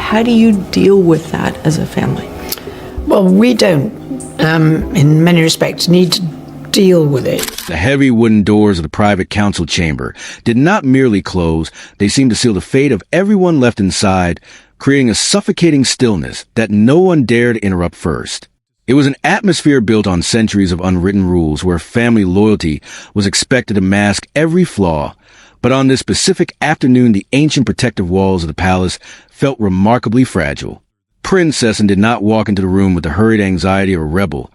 How do you deal with that as a family? Well, we don't, in many respects, need to deal with it. The heavy wooden doors of the private council chamber did not merely close, they seemed to seal the fate of everyone left inside, creating a suffocating stillness that no one dared interrupt first. It was an atmosphere built on centuries of unwritten rules where family loyalty was expected to mask every flaw. But on this specific afternoon, the ancient protective walls of the palace felt remarkably fragile. Princess did not walk into the room with the hurried anxiety of a rebel,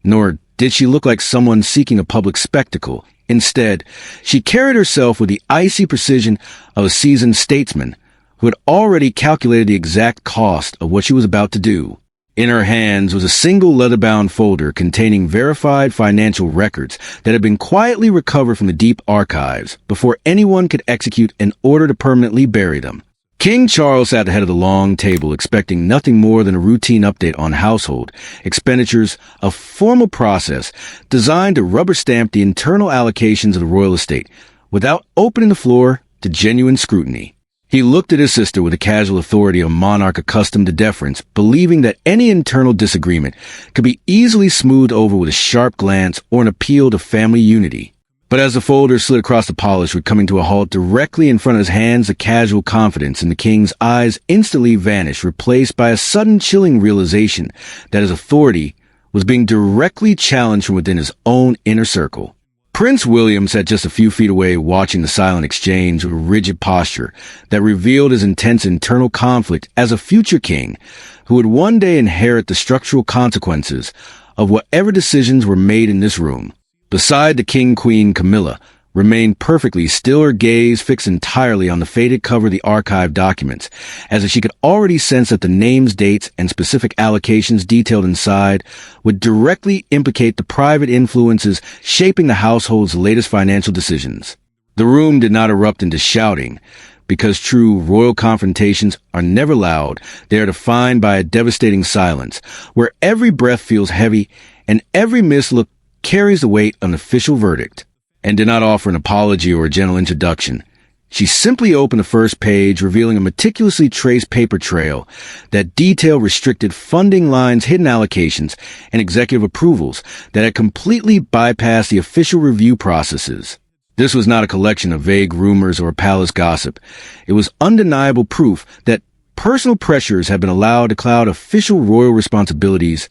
nor did she look like someone seeking a public spectacle. Instead, she carried herself with the icy precision of a seasoned statesman who had already calculated the exact cost of what she was about to do. In her hands was a single leather-bound folder containing verified financial records that had been quietly recovered from the deep archives before anyone could execute an order to permanently bury them. King Charles sat at the head of the long table, expecting nothing more than a routine update on household expenditures, a formal process designed to rubber-stamp the internal allocations of the royal estate without opening the floor to genuine scrutiny. He looked at his sister with the casual authority of a monarch accustomed to deference, believing that any internal disagreement could be easily smoothed over with a sharp glance or an appeal to family unity. But as the folder slid across the polished, coming to a halt directly in front of his hands, the casual confidence in the king's eyes instantly vanished, replaced by a sudden chilling realization that his authority was being directly challenged from within his own inner circle. Prince William sat just a few feet away, watching the silent exchange with a rigid posture that revealed his intense internal conflict as a future king who would one day inherit the structural consequences of whatever decisions were made in this room. Beside the king-queen, Camilla remained perfectly still, her gaze fixed entirely on the faded cover of the archive documents, as if she could already sense that the names, dates, and specific allocations detailed inside would directly implicate the private influences shaping the household's latest financial decisions. The room did not erupt into shouting, because true royal confrontations are never loud. They are defined by a devastating silence, where every breath feels heavy and every mislook carries the weight of an official verdict. And did not offer an apology or a gentle introduction. She simply opened the first page, revealing a meticulously traced paper trail that detailed restricted funding lines, hidden allocations, and executive approvals that had completely bypassed the official review processes. This was not a collection of vague rumors or palace gossip. It was undeniable proof that personal pressures had been allowed to cloud official royal responsibilities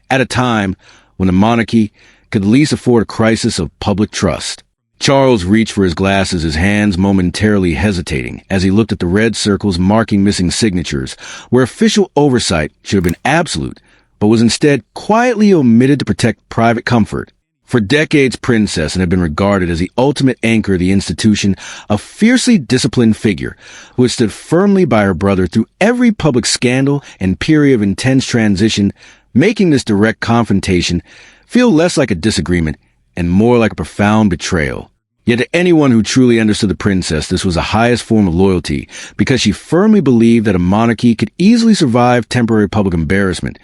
at a time when the monarchy could least afford a crisis of public trust. Charles reached for his glasses, his hands momentarily hesitating as he looked at the red circles marking missing signatures, where official oversight should have been absolute, but was instead quietly omitted to protect private comfort. For decades, Princess had been regarded as the ultimate anchor of the institution, a fiercely disciplined figure who had stood firmly by her brother through every public scandal and period of intense transition, making this direct confrontation feel less like a disagreement and more like a profound betrayal. Yet to anyone who truly understood the princess, this was the highest form of loyalty, because she firmly believed that a monarchy could easily survive temporary public embarrassment,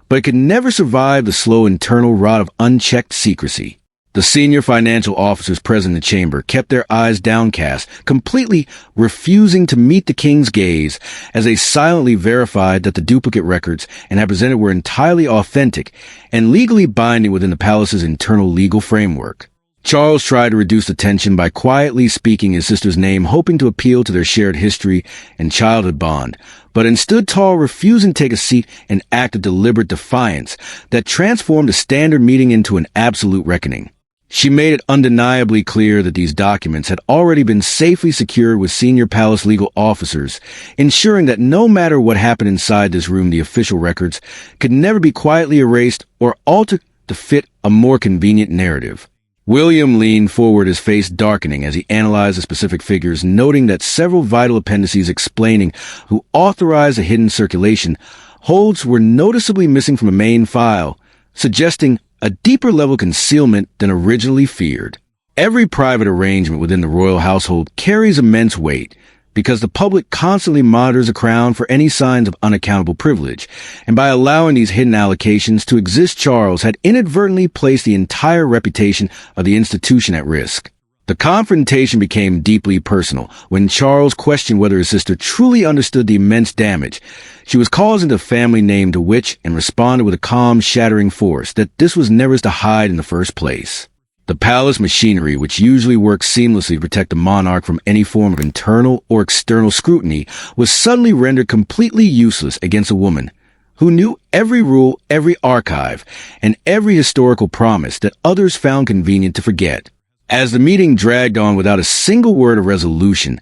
but it could never survive the slow internal rot of unchecked secrecy. The senior financial officers present in the chamber kept their eyes downcast, completely refusing to meet the king's gaze, as they silently verified that the duplicate records and had presented were entirely authentic and legally binding within the palace's internal legal framework. Charles tried to reduce the tension by quietly speaking his sister's name, hoping to appeal to their shared history and childhood bond, but instead stood tall, refusing to take a seat, an act of deliberate defiance that transformed a standard meeting into an absolute reckoning. She made it undeniably clear that these documents had already been safely secured with senior palace legal officers, ensuring that no matter what happened inside this room, the official records could never be quietly erased or altered to fit a more convenient narrative. William leaned forward, his face darkening as he analyzed the specific figures, noting that several vital appendices explaining who authorized the hidden circulation holds were noticeably missing from a main file, suggesting a deeper level concealment than originally feared. Every private arrangement within the royal household carries immense weight, because the public constantly monitors the crown for any signs of unaccountable privilege, and by allowing these hidden allocations to exist, Charles had inadvertently placed the entire reputation of the institution at risk. The confrontation became deeply personal when Charles questioned whether his sister truly understood the immense damage she was causing the family name to which, and responded with a calm, shattering force that this was never to hide in the first place. The palace machinery, which usually works seamlessly to protect the monarch from any form of internal or external scrutiny, was suddenly rendered completely useless against a woman who knew every rule, every archive, and every historical promise that others found convenient to forget. As the meeting dragged on without a single word of resolution,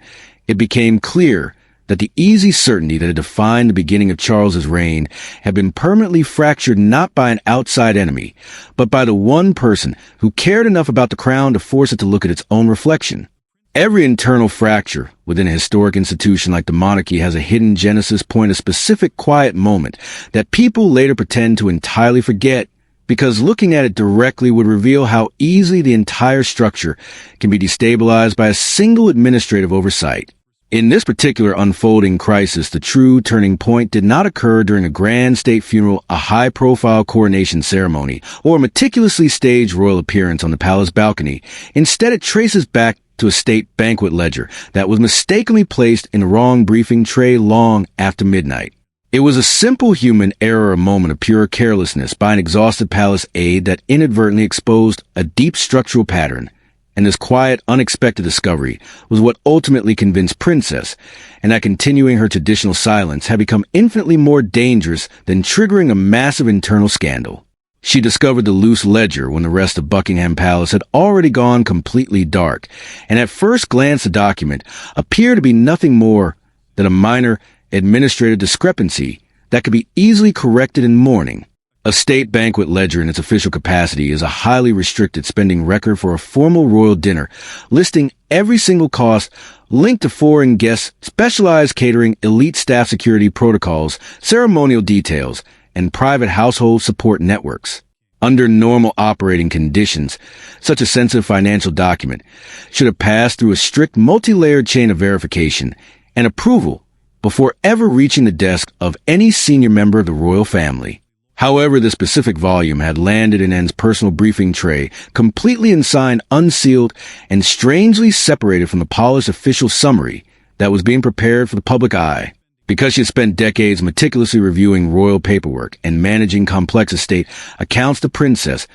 it became clear that the easy certainty that had defined the beginning of Charles's reign had been permanently fractured not by an outside enemy, but by the one person who cared enough about the crown to force it to look at its own reflection. Every internal fracture within a historic institution like the monarchy has a hidden genesis point, a specific quiet moment that people later pretend to entirely forget, because looking at it directly would reveal how easily the entire structure can be destabilized by a single administrative oversight. In this particular unfolding crisis, the true turning point did not occur during a grand state funeral, a high-profile coronation ceremony, or a meticulously staged royal appearance on the palace balcony. Instead, it traces back to a state banquet ledger that was mistakenly placed in the wrong briefing tray long after midnight. It was a simple human error, a moment of pure carelessness by an exhausted palace aide that inadvertently exposed a deep structural pattern. And this quiet, unexpected discovery was what ultimately convinced Princess, and that continuing her traditional silence had become infinitely more dangerous than triggering a massive internal scandal. She discovered the loose ledger when the rest of Buckingham Palace had already gone completely dark, and at first glance the document appeared to be nothing more than a minor administrative discrepancy that could be easily corrected in morning. A state banquet ledger in its official capacity is a highly restricted spending record for a formal royal dinner, listing every single cost linked to foreign guests, specialized catering, elite staff security protocols, ceremonial details, and private household support networks. Under normal operating conditions, such a sensitive financial document should have passed through a strict multi-layered chain of verification and approval before ever reaching the desk of any senior member of the royal family. However, the specific volume had landed in Anne's personal briefing tray, completely unsigned, unsealed, and strangely separated from the polished official summary that was being prepared for the public eye. Because she had spent decades meticulously reviewing royal paperwork and managing complex estate accounts, the princess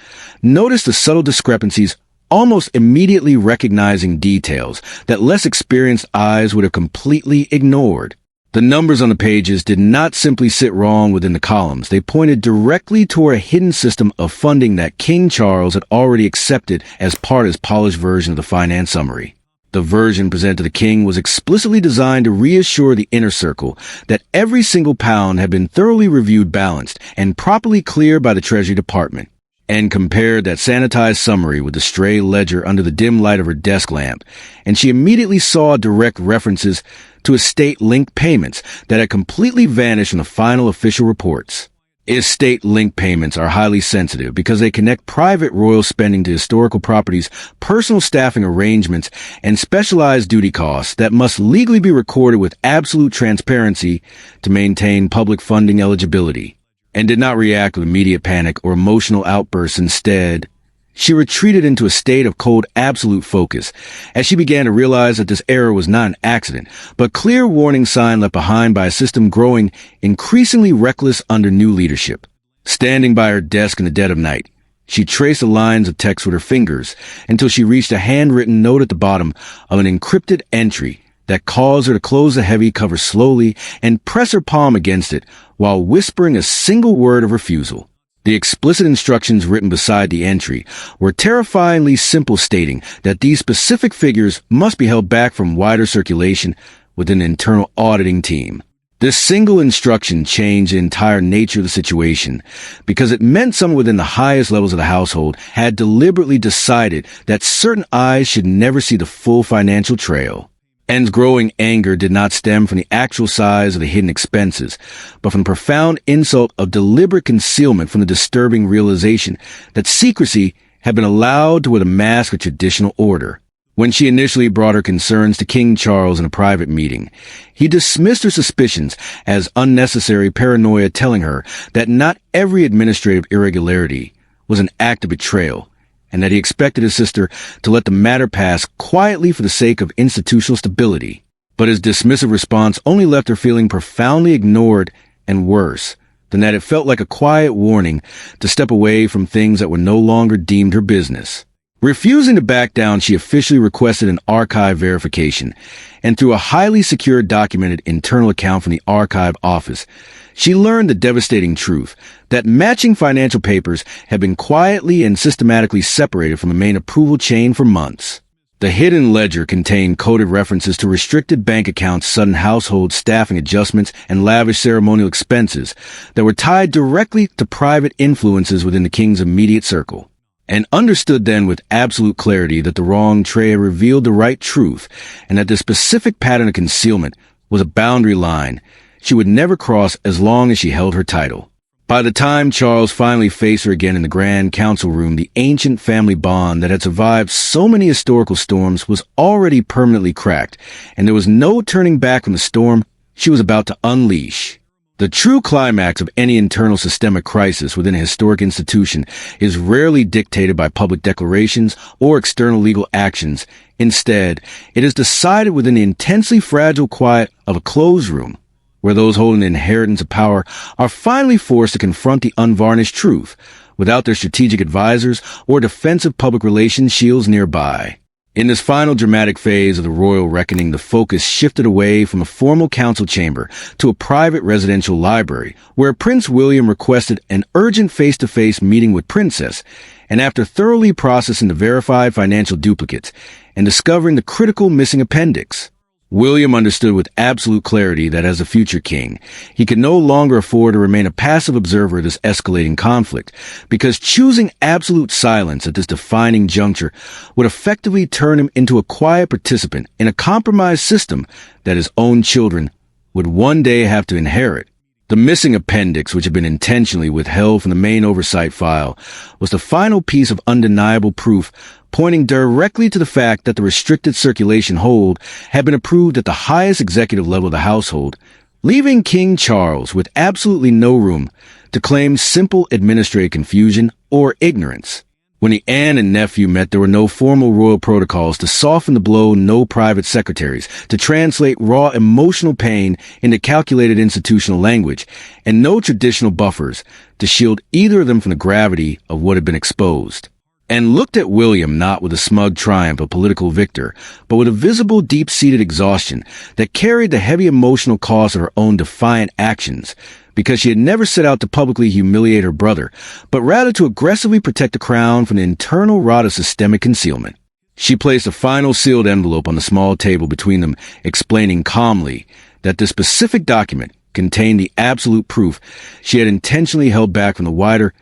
noticed the subtle discrepancies, almost immediately recognizing details that less experienced eyes would have completely ignored. The numbers on the pages did not simply sit wrong within the columns. They pointed directly toward a hidden system of funding that King Charles had already accepted as part of his polished version of the finance summary. The version presented to the king was explicitly designed to reassure the inner circle that every single pound had been thoroughly reviewed, balanced, and properly cleared by the Treasury Department. And compared that sanitized summary with the stray ledger under the dim light of her desk lamp, and she immediately saw direct references to estate-linked payments that had completely vanished from the final official reports. Estate-linked payments are highly sensitive because they connect private royal spending to historical properties, personal staffing arrangements, and specialized duty costs that must legally be recorded with absolute transparency to maintain public funding eligibility. And did not react with immediate panic or emotional outbursts. Instead, she retreated into a state of cold, absolute focus as she began to realize that this error was not an accident, but clear warning sign left behind by a system growing increasingly reckless under new leadership. Standing by her desk in the dead of night, she traced the lines of text with her fingers until she reached a handwritten note at the bottom of an encrypted entry that caused her to close the heavy cover slowly and press her palm against it while whispering a single word of refusal. The explicit instructions written beside the entry were terrifyingly simple, stating that these specific figures must be held back from wider circulation within the internal auditing team. This single instruction changed the entire nature of the situation because it meant someone within the highest levels of the household had deliberately decided that certain eyes should never see the full financial trail. Anne's growing anger did not stem from the actual size of the hidden expenses, but from the profound insult of deliberate concealment, from the disturbing realization that secrecy had been allowed to wear the mask of traditional order. When she initially brought her concerns to King Charles in a private meeting, he dismissed her suspicions as unnecessary paranoia, telling her that not every administrative irregularity was an act of betrayal, and that he expected his sister to let the matter pass quietly for the sake of institutional stability. But his dismissive response only left her feeling profoundly ignored, and worse than that, it felt like a quiet warning to step away from things that were no longer deemed her business. Refusing to back down, she officially requested an archive verification, and through a highly secure documented internal account from the archive office, she learned the devastating truth that matching financial papers had been quietly and systematically separated from the main approval chain for months. The hidden ledger contained coded references to restricted bank accounts, sudden household staffing adjustments, and lavish ceremonial expenses that were tied directly to private influences within the king's immediate circle. And understood then with absolute clarity that the wrong tray revealed the right truth, and that the specific pattern of concealment was a boundary line she would never cross as long as she held her title. By the time Charles finally faced her again in the Grand Council room, the ancient family bond that had survived so many historical storms was already permanently cracked, and there was no turning back from the storm she was about to unleash. The true climax of any internal systemic crisis within a historic institution is rarely dictated by public declarations or external legal actions. Instead, it is decided within the intensely fragile quiet of a closed room, where those holding the inheritance of power are finally forced to confront the unvarnished truth without their strategic advisors or defensive public relations shields nearby. In this final dramatic phase of the royal reckoning, the focus shifted away from a formal council chamber to a private residential library, where Prince William requested an urgent face-to-face meeting with Princess, and after thoroughly processing the verified financial duplicates and discovering the critical missing appendix, William understood with absolute clarity that as a future king, he could no longer afford to remain a passive observer of this escalating conflict, because choosing absolute silence at this defining juncture would effectively turn him into a quiet participant in a compromised system that his own children would one day have to inherit. The missing appendix, which had been intentionally withheld from the main oversight file, was the final piece of undeniable proof pointing directly to the fact that the restricted circulation hold had been approved at the highest executive level of the household, leaving King Charles with absolutely no room to claim simple administrative confusion or ignorance. When the aunt and nephew met, there were no formal royal protocols to soften the blow, no private secretaries to translate raw emotional pain into calculated institutional language, and no traditional buffers to shield either of them from the gravity of what had been exposed. And looked at William not with a smug triumph of political victor, but with a visible deep-seated exhaustion that carried the heavy emotional cost of her own defiant actions, because she had never set out to publicly humiliate her brother, but rather to aggressively protect the crown from the internal rot of systemic concealment. She placed a final sealed envelope on the small table between them, explaining calmly that the specific document contained the absolute proof she had intentionally held back from the wider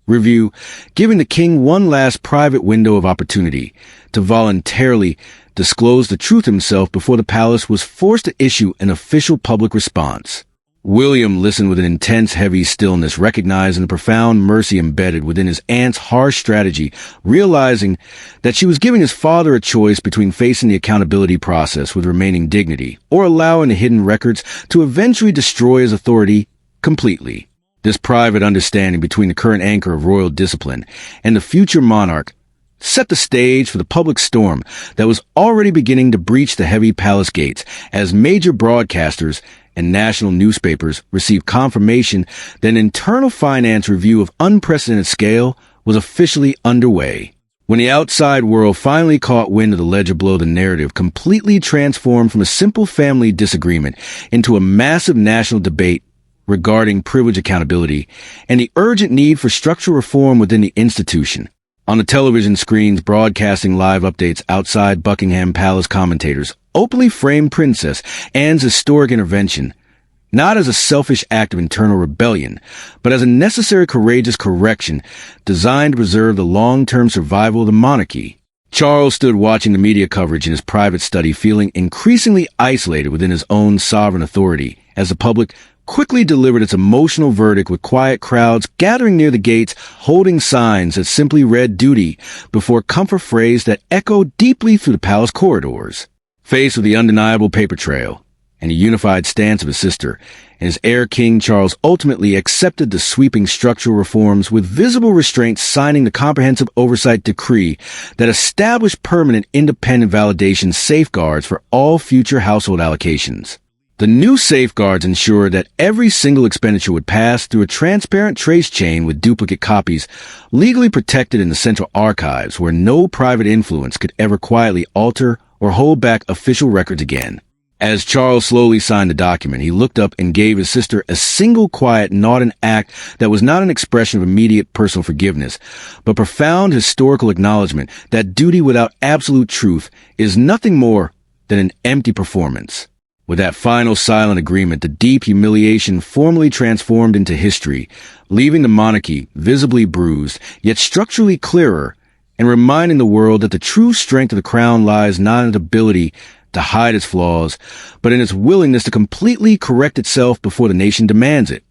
review, giving the king one last private window of opportunity to voluntarily disclose the truth himself before the palace was forced to issue an official public response. William listened with an intense, heavy stillness, recognizing the profound mercy embedded within his aunt's harsh strategy, realizing that she was giving his father a choice between facing the accountability process with remaining dignity or allowing the hidden records to eventually destroy his authority completely. This private understanding between the current anchor of royal discipline and the future monarch set the stage for the public storm that was already beginning to breach the heavy palace gates as major broadcasters and national newspapers received confirmation that an internal finance review of unprecedented scale was officially underway. When the outside world finally caught wind of the ledger below, the narrative completely transformed from a simple family disagreement into a massive national debate regarding privilege accountability and the urgent need for structural reform within the institution. On the television screens broadcasting live updates outside Buckingham Palace, commentators openly framed Princess Anne's historic intervention not as a selfish act of internal rebellion, but as a necessary courageous correction designed to preserve the long-term survival of the monarchy. Charles stood watching the media coverage in his private study, feeling increasingly isolated within his own sovereign authority, as the public quickly delivered its emotional verdict, with quiet crowds gathering near the gates, holding signs that simply read duty before comfort phrase that echoed deeply through the palace corridors. Faced with the undeniable paper trail and a unified stance of his sister, and his heir King Charles ultimately accepted the sweeping structural reforms with visible restraints, signing the comprehensive oversight decree that established permanent independent validation safeguards for all future household allocations. The new safeguards ensured that every single expenditure would pass through a transparent trace chain with duplicate copies, legally protected in the central archives where no private influence could ever quietly alter or hold back official records again. As Charles slowly signed the document, he looked up and gave his sister a single quiet nod, an act that was not an expression of immediate personal forgiveness, but profound historical acknowledgement that duty without absolute truth is nothing more than an empty performance. With that final silent agreement, the deep humiliation formally transformed into history, leaving the monarchy visibly bruised, yet structurally clearer, and reminding the world that the true strength of the crown lies not in its ability to hide its flaws, but in its willingness to completely correct itself before the nation demands it.